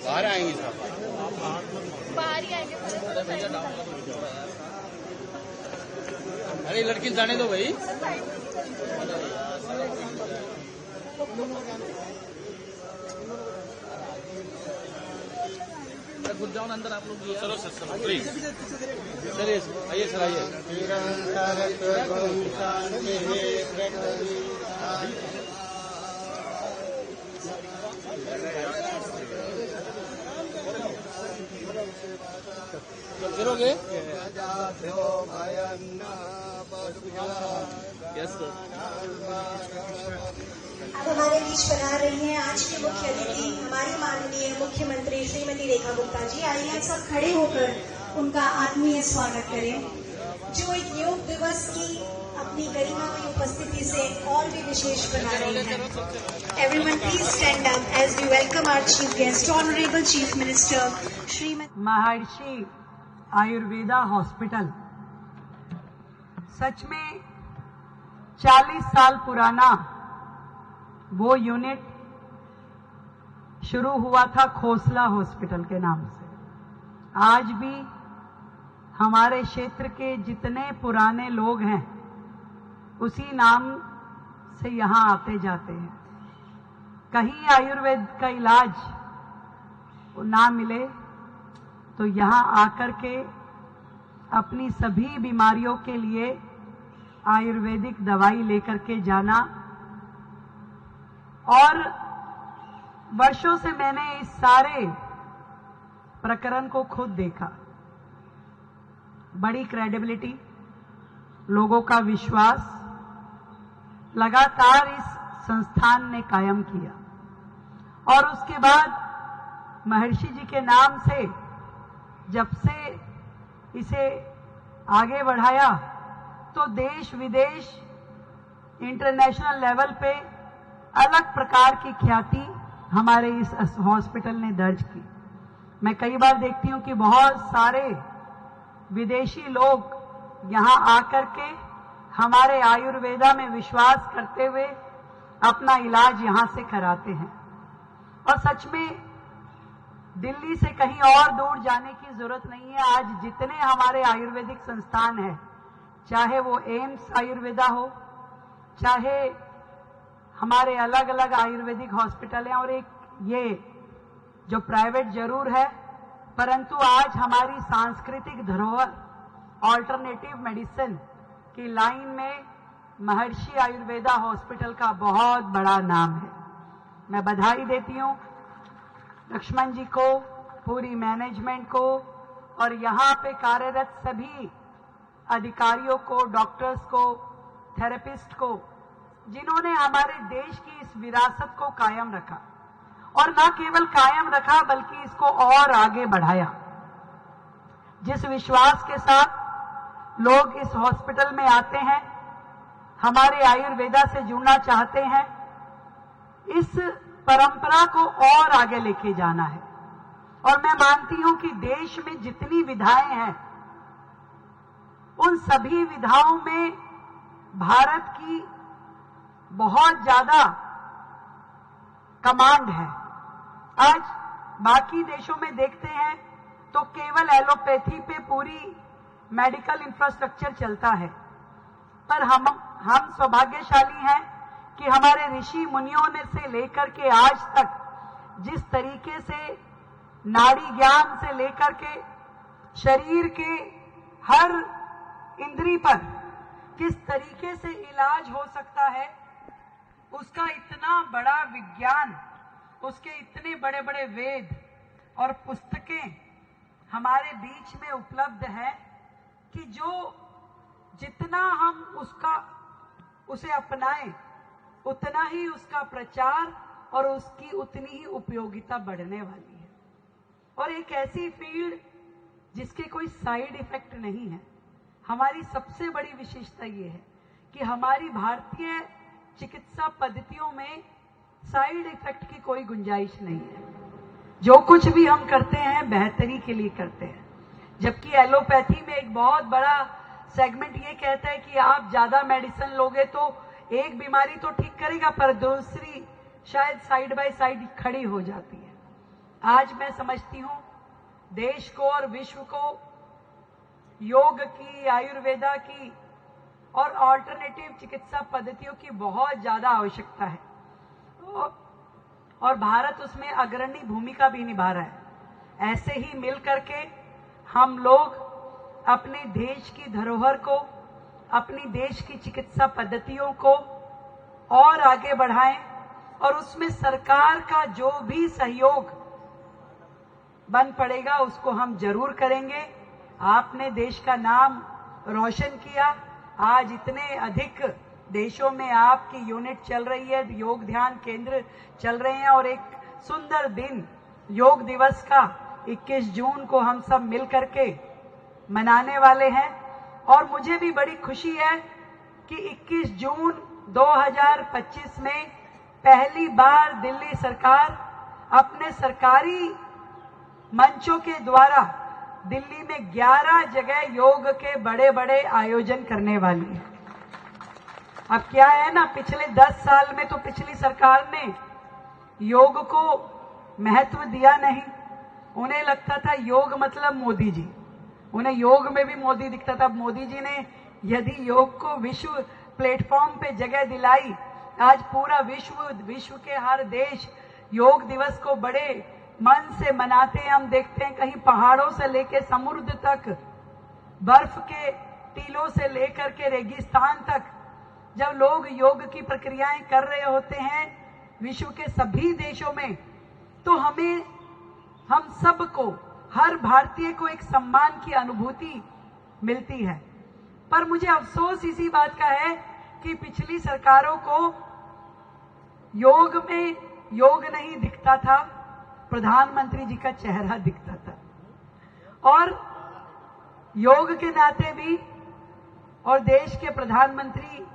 बाहर आएंगे साहब, बाहर ही आएंगे। अरे लड़की जाने दो भाई। घुस जाओ ना अंदर आप लोग। चलो सर, चलो प्लीज चलिए, आइए सर, आइए। करोगे? Yes sir. अब हमारे बीच बना रही हैं आज की मुख्य अतिथि हमारी माननीय मुख्यमंत्री श्रीमती रेखा गुप्ता जी। आइए आप सब खड़े होकर उनका आत्मीय स्वागत करें, जो एक योग दिवस की अपनी गरिमामय उपस्थिति से और भी विशेष बना रही है। Everyone please stand up as we welcome our chief guest, Honorable Chief Minister Shrimati Maharshi Ayurveda hospital सच में 40 साल पुराना वो यूनिट शुरू हुआ था खोसला हॉस्पिटल के नाम से। आज भी हमारे क्षेत्र के जितने पुराने लोग हैं उसी नाम से यहाँ आते जाते हैं। कहीं आयुर्वेद का इलाज ना मिले तो यहाँ आकर के अपनी सभी बीमारियों के लिए आयुर्वेदिक दवाई लेकर के जाना। और वर्षों से मैंने इस सारे प्रकरण को खुद देखा। बड़ी क्रेडिबिलिटी, लोगों का विश्वास लगातार इस संस्थान ने कायम किया। और उसके बाद महर्षि जी के नाम से जब से इसे आगे बढ़ाया तो देश विदेश इंटरनेशनल लेवल पे अलग प्रकार की ख्याति हमारे इस हॉस्पिटल ने दर्ज की। मैं कई बार देखती हूँ कि बहुत सारे विदेशी लोग यहाँ आकर के हमारे आयुर्वेदा में विश्वास करते हुए अपना इलाज यहाँ से कराते हैं। और सच में दिल्ली से कहीं और दूर जाने की जरूरत नहीं है। आज जितने हमारे आयुर्वेदिक संस्थान हैं, चाहे वो एम्स आयुर्वेदा हो, चाहे हमारे अलग अलग आयुर्वेदिक हॉस्पिटल हैं, और एक ये जो प्राइवेट जरूर है, परंतु आज हमारी सांस्कृतिक धरोहर ऑल्टरनेटिव मेडिसिन की लाइन में महर्षि आयुर्वेदा हॉस्पिटल का बहुत बड़ा नाम है। मैं बधाई देती हूँ लक्ष्मण जी को, पूरी मैनेजमेंट को, और यहाँ पे कार्यरत सभी अधिकारियों को, डॉक्टर्स को, थेरेपिस्ट को, जिन्होंने हमारे देश की इस विरासत को कायम रखा। और न केवल कायम रखा बल्कि इसको और आगे बढ़ाया। जिस विश्वास के साथ लोग इस हॉस्पिटल में आते हैं, हमारे आयुर्वेदा से जुड़ना चाहते हैं, इस परंपरा को और आगे लेके जाना है। और मैं मानती हूं कि देश में जितनी विधाएं हैं उन सभी विधाओं में भारत की बहुत ज्यादा कमांड है। आज बाकी देशों में देखते हैं तो केवल एलोपैथी पे पूरी मेडिकल इंफ्रास्ट्रक्चर चलता है, पर हम सौभाग्यशाली हैं कि हमारे ऋषि मुनियों ने से लेकर के आज तक जिस तरीके से नाड़ी ज्ञान से लेकर के शरीर के हर इंद्री पर किस तरीके से इलाज हो सकता है, उसका इतना बड़ा विज्ञान, उसके इतने बड़े बड़े वेद और पुस्तकें हमारे बीच में उपलब्ध है कि जो जितना हम उसे अपनाएं उतना ही उसका प्रचार और उसकी उतनी ही उपयोगिता बढ़ने वाली है। और एक ऐसी फील्ड जिसके कोई साइड इफेक्ट नहीं है। हमारी सबसे बड़ी विशेषता ये है कि हमारी भारतीय चिकित्सा पद्धतियों में साइड इफेक्ट की कोई गुंजाइश नहीं है। जो कुछ भी हम करते हैं बेहतरी के लिए करते हैं, जबकि एलोपैथी में एक बहुत बड़ा सेगमेंट ये कहता है कि आप ज्यादा मेडिसिन लोगे तो एक बीमारी तो ठीक करेगा पर दूसरी शायद साइड बाय साइड खड़ी हो जाती है। आज मैं समझती हूं देश को और विश्व को योग की, आयुर्वेदा की और ऑल्टरनेटिव चिकित्सा पद्धतियों की बहुत ज्यादा आवश्यकता है और भारत उसमें अग्रणी भूमिका भी निभा रहा है। ऐसे ही मिल करके हम लोग अपने देश की धरोहर को, अपनी देश की चिकित्सा पद्धतियों को और आगे बढ़ाएं और उसमें सरकार का जो भी सहयोग बन पड़ेगा उसको हम जरूर करेंगे। आपने देश का नाम रोशन किया। आज इतने अधिक देशों में आपकी यूनिट चल रही है, योग ध्यान केंद्र चल रहे हैं और एक सुंदर दिन योग दिवस का 21 जून को हम सब मिल करके मनाने वाले हैं। और मुझे भी बड़ी खुशी है कि 21 जून 2025 में पहली बार दिल्ली सरकार अपने सरकारी मंचों के द्वारा दिल्ली में 11 जगह योग के बड़े बड़े आयोजन करने वाली है। अब क्या है ना, पिछले 10 साल में तो पिछली सरकार ने योग को महत्व दिया नहीं। उन्हें लगता था योग मतलब मोदी जी, उन्हें योग में भी मोदी दिखता था। मोदी जी ने यदि योग को विश्व प्लेटफॉर्म पे जगह दिलाई, आज पूरा विश्व के हर देश योग दिवस को बड़े मन से मनाते हैं। हम देखते हैं कहीं पहाड़ों से लेकर समुद्र तक, बर्फ के टीलों से लेकर के रेगिस्तान तक, जब लोग योग की प्रक्रियाएं कर रहे होते हैं विश्व के सभी देशों में, तो हम सबको, हर भारतीय को एक सम्मान की अनुभूति मिलती है। पर मुझे अफसोस इसी बात का है कि पिछली सरकारों को योग में योग नहीं दिखता था, प्रधानमंत्री जी का चेहरा दिखता था। और योग के नाते भी और देश के प्रधानमंत्री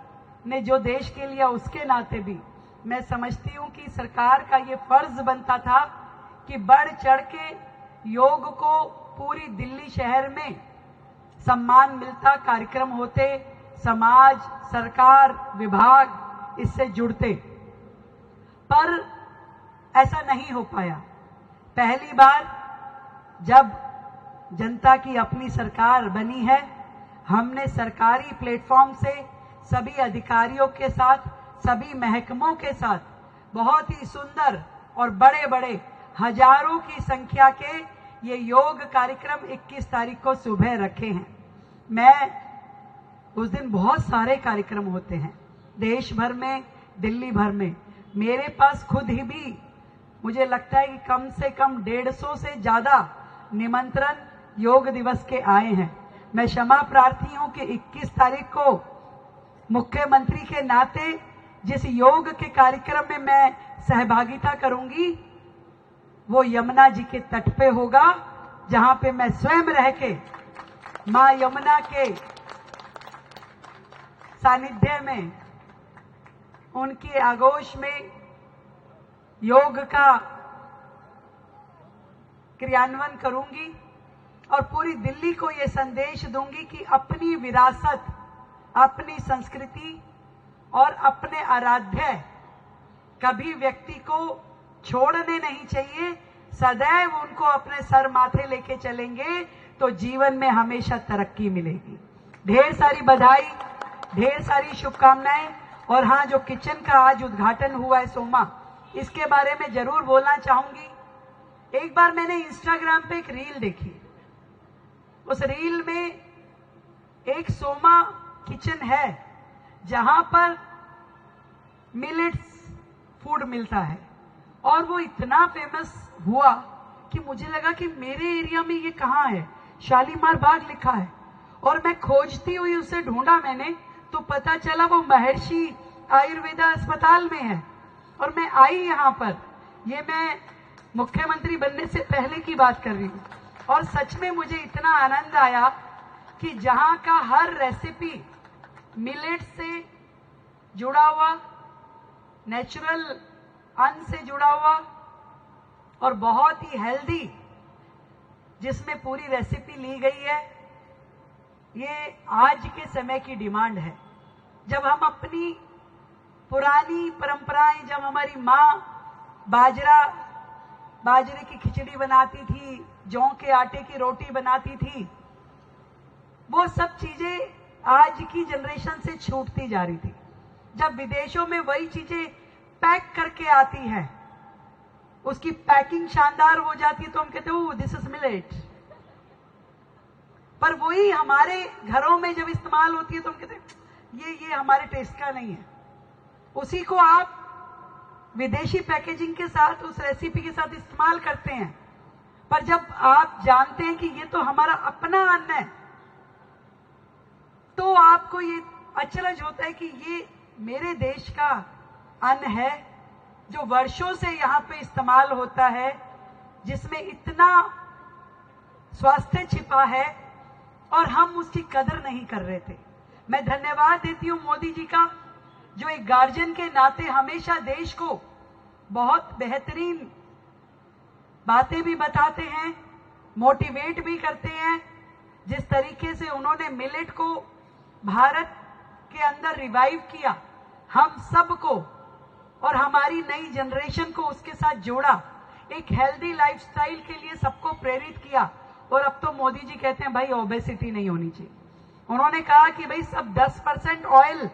ने जो देश के लिया उसके नाते भी मैं समझती हूं कि सरकार का ये फर्ज बनता था कि बढ़ चढ़ के योग को पूरी दिल्ली शहर में सम्मान मिलता, कार्यक्रम होते, समाज, सरकार, विभाग इससे जुड़ते। पर ऐसा नहीं हो पाया। पहली बार जब जनता की अपनी सरकार बनी है, हमने सरकारी प्लेटफॉर्म से सभी अधिकारियों के साथ, सभी महकमों के साथ बहुत ही सुंदर और बड़े बड़े हजारों की संख्या के ये योग कार्यक्रम 21 तारीख को सुबह रखे हैं। मैं उस दिन बहुत सारे कार्यक्रम होते हैं देश भर में, दिल्ली भर में। मेरे पास खुद ही भी मुझे लगता है कि कम से कम 150 से ज्यादा निमंत्रण योग दिवस के आए हैं। मैं क्षमा प्रार्थी हूं कि 21 तारीख को मुख्यमंत्री के नाते जिस योग के कार्यक्रम में मैं सहभागिता करूंगी वो यमुना जी के तट पे होगा, जहां पे मैं स्वयं रह के मां यमुना के सानिध्य में, उनकी आगोश में योग का क्रियान्वयन करूंगी और पूरी दिल्ली को ये संदेश दूंगी कि अपनी विरासत, अपनी संस्कृति और अपने आराध्य कभी व्यक्ति को छोड़ने नहीं चाहिए। सदैव उनको अपने सर माथे लेके चलेंगे तो जीवन में हमेशा तरक्की मिलेगी। ढेर सारी बधाई, ढेर सारी शुभकामनाएं। और हाँ, जो किचन का आज उद्घाटन हुआ है सोमा, इसके बारे में जरूर बोलना चाहूंगी। एक बार मैंने इंस्टाग्राम पे एक रील देखी। उस रील में एक सोमा किचन है जहां पर मिलेट्स फूड मिलता है और वो इतना फेमस हुआ कि मुझे लगा कि मेरे एरिया में ये कहाँ है। शालीमार बाग लिखा है और मैं खोजती हुई उसे ढूंढा मैंने, तो पता चला वो महर्षि आयुर्वेदा अस्पताल में है। और मैं आई यहाँ पर, ये मैं मुख्यमंत्री बनने से पहले की बात कर रही हूँ, और सच में मुझे इतना आनंद आया कि जहां का हर रेसिपी मिलेट से जुड़ा हुआ, नेचुरल अन्न से जुड़ा हुआ और बहुत ही हेल्दी, जिसमें पूरी रेसिपी ली गई है, ये आज के समय की डिमांड है। जब हम अपनी पुरानी परंपराएं, जब हमारी माँ बाजरे की खिचड़ी बनाती थी, जौ के आटे की रोटी बनाती थी, वो सब चीजें आज की जनरेशन से छूटती जा रही थी। जब विदेशों में वही चीजें पैक करके आती हैं, उसकी पैकिंग शानदार हो जाती है, तो हम कहते हैं दिस इज मिलेट। पर वही हमारे घरों में जब इस्तेमाल होती है तो हम कहते हैं ये हमारे टेस्ट का नहीं है। उसी को आप विदेशी पैकेजिंग के साथ, उस रेसिपी के साथ इस्तेमाल करते हैं, पर जब आप जानते हैं कि ये तो हमारा अपना अन्न है, तो आपको ये अचरज होता है कि ये मेरे देश का अन्न है, जो वर्षों से यहाँ पे इस्तेमाल होता है, जिसमें इतना स्वास्थ्य छिपा है और हम उसकी कदर नहीं कर रहे थे। मैं धन्यवाद देती हूँ मोदी जी का, जो एक गार्जियन के नाते हमेशा देश को बहुत बेहतरीन बातें भी बताते हैं, मोटिवेट भी करते हैं। जिस तरीके से उन्होंने मिलेट को भारत के अंदर रिवाइव किया, हम सबको और हमारी नई जनरेशन को उसके साथ जोड़ा, एक हेल्दी लाइफस्टाइल के लिए सबको प्रेरित किया। और अब तो मोदी जी कहते हैं भाई ओबेसिटी नहीं होनी चाहिए। उन्होंने कहा कि भाई सब 10% ऑयल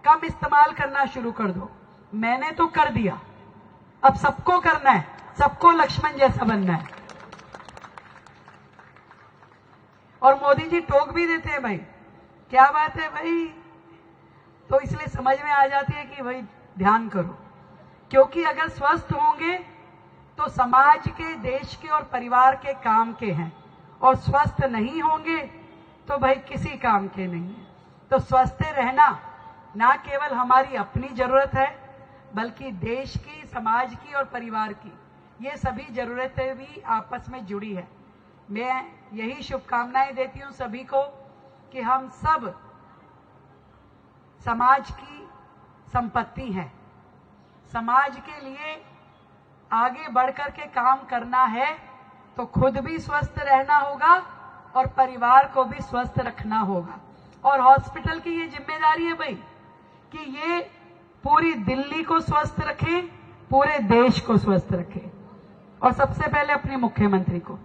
कम इस्तेमाल करना शुरू कर दो। मैंने तो कर दिया, अब सबको करना है, सबको लक्ष्मण जैसा बनना है। और मोदी जी टोक भी देते हैं भाई, क्या बात है भाई, तो इसलिए समझ में आ जाती है कि भाई ध्यान करो, क्योंकि अगर स्वस्थ होंगे तो समाज के, देश के और परिवार के काम के हैं, और स्वस्थ नहीं होंगे तो भाई किसी काम के नहीं है। तो स्वस्थ रहना ना केवल हमारी अपनी जरूरत है, बल्कि देश की, समाज की और परिवार की, ये सभी जरूरतें भी आपस में जुड़ी है। मैं यही शुभकामनाएं देती हूं सभी को कि हम सब समाज की संपत्ति हैं। समाज के लिए आगे बढ़कर के काम करना है तो खुद भी स्वस्थ रहना होगा और परिवार को भी स्वस्थ रखना होगा। और हॉस्पिटल की ये जिम्मेदारी है भाई कि ये पूरी दिल्ली को स्वस्थ रखे, पूरे देश को स्वस्थ रखे, और सबसे पहले अपने मुख्यमंत्री को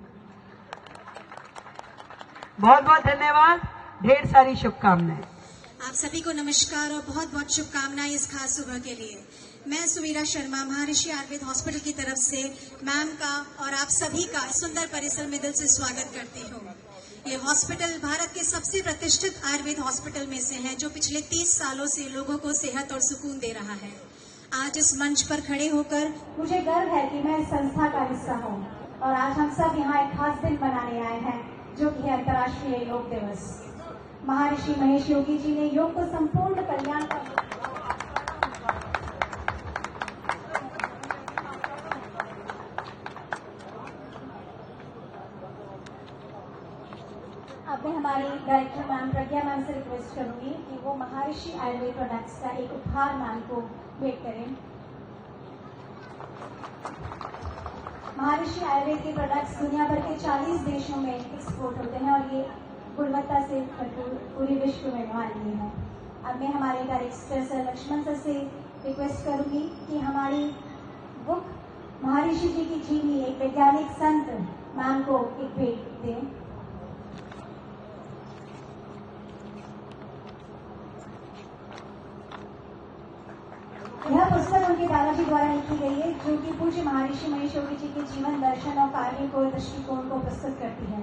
बहुत बहुत धन्यवाद, ढेर सारी शुभकामनाएं। आप सभी को नमस्कार और बहुत बहुत शुभकामनाएं इस खास सुबह के लिए। मैं सुवीरा शर्मा महर्षि आयुर्वेद हॉस्पिटल की तरफ से मैम का और आप सभी का सुंदर परिसर में दिल से स्वागत करती हूँ। ये हॉस्पिटल भारत के सबसे प्रतिष्ठित आयुर्वेद हॉस्पिटल में से है, जो पिछले 30 सालों से लोगों को सेहत और सुकून दे रहा है। आज इस मंच पर खड़े होकर मुझे गर्व है कि मैं इस संस्था का हिस्सा हूँ, और आज हम सब यहाँ एक खास दिन मनाने आए हैं, जो कि है अंतर्राष्ट्रीय योग दिवस। महर्षि महेश योगी जी ने योग को संपूर्ण कल्याण का अब मैं हमारी डायरेक्टर मैम प्रज्ञा मैम से रिक्वेस्ट करूंगी कि वो महर्षि आयुर्वेद प्रोडक्ट्स का एक उपहार मैम को भेंट करें। महर्षि आयुर्वेद के प्रोडक्ट्स दुनिया भर के 40 देशों में एक्सपोर्ट होते हैं, और ये गुणवत्ता से भरपूर पूरे विश्व में माननीय है। अब मैं हमारे डायरेक्टर सर लक्ष्मण सर से रिक्वेस्ट करूंगी कि हमारी बुक महर्षि जी की जीवनी एक वैज्ञानिक संत मैम को एक भेंट दें। यह पुस्तक उनके दादाजी द्वारा लिखी गई है, जो कि पूज्य महर्षि महेश योगी जी के जीवन दर्शन और कार्य को, दृष्टिकोण को प्रस्तुत करती है।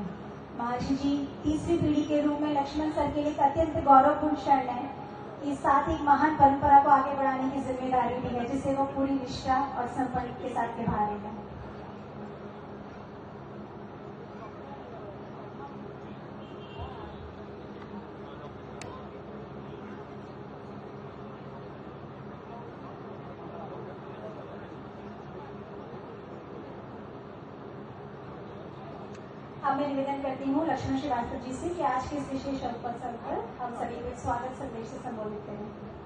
महर्षि जी तीसरी पीढ़ी के रूप में लक्ष्मण सर के लिए एक अत्यंत गौरवपूर्ण क्षण है। इस साथ एक महान परंपरा को आगे बढ़ाने की जिम्मेदारी भी है, जिसे वो पूरी निष्ठा और समर्पण के साथ निभा रहे हैं। अब अब मैं निवेदन करती हूँ लक्ष्मण श्रीवास्तव जी से कि आज के इस विशेष अवसर पर हम सभी को स्वागत संदेश से संबोधित करें।